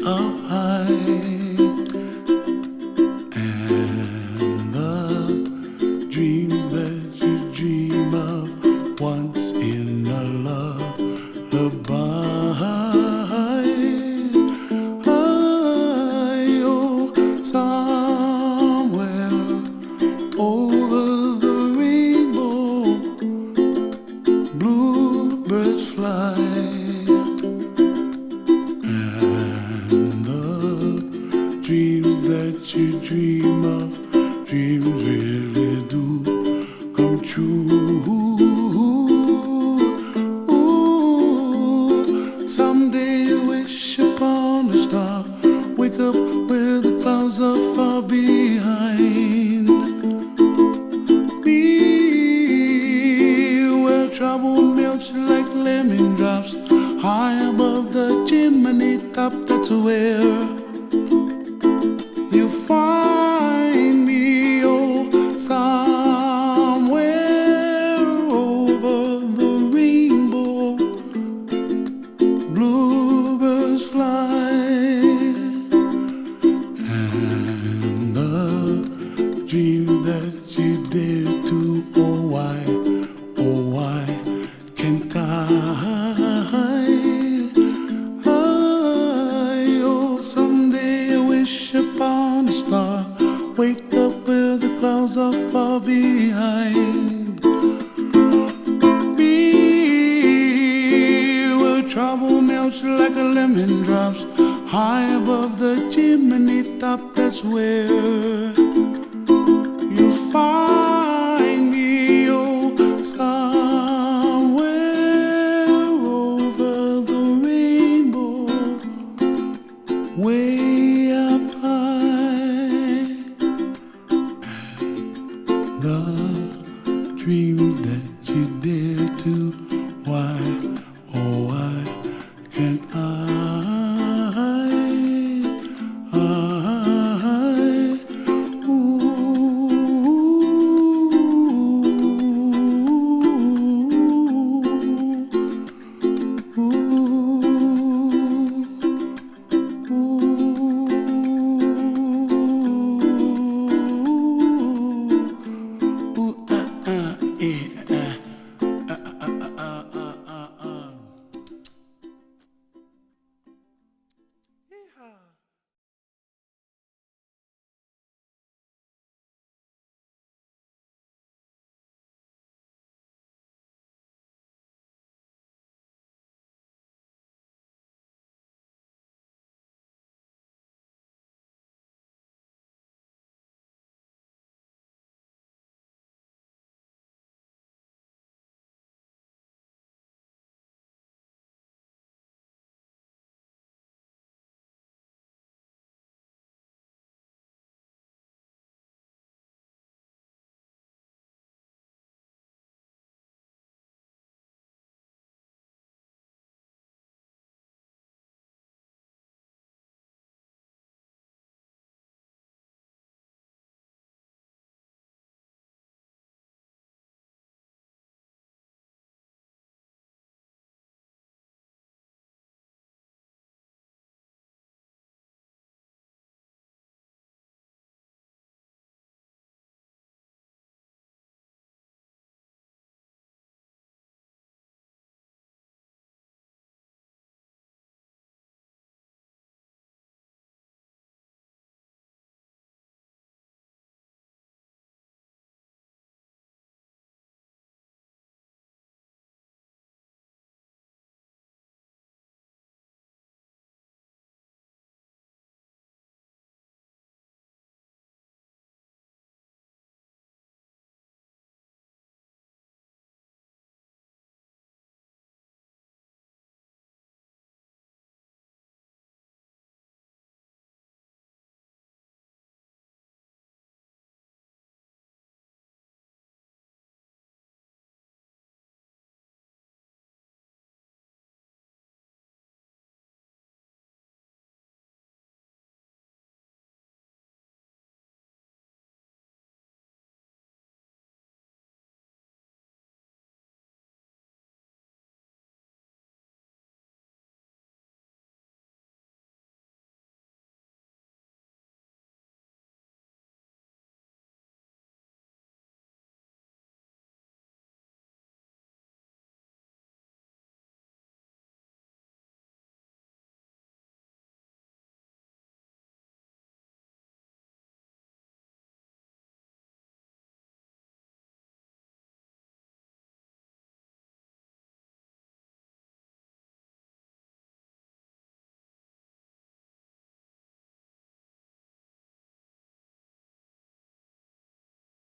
up high, and the dreams that you dream of once in a lullaby. Oh, somewhere over the rainbow, bluebirds fly. Dreams that you dream of, dreams really do come true. Ooh, someday you wish upon a star, wake up where the clouds are far behind. Be where trouble melts like lemon drops, high above the chimney top. That's where you find me, oh, somewhere over the rainbow, bluebirds fly, and the dreams that you dare to, oh why can't I? Upon a star, wake up where the clouds are far behind. Be where trouble melts like a lemon drops, high above the chimney top. That's where you find me, oh, somewhere over the rainbow, way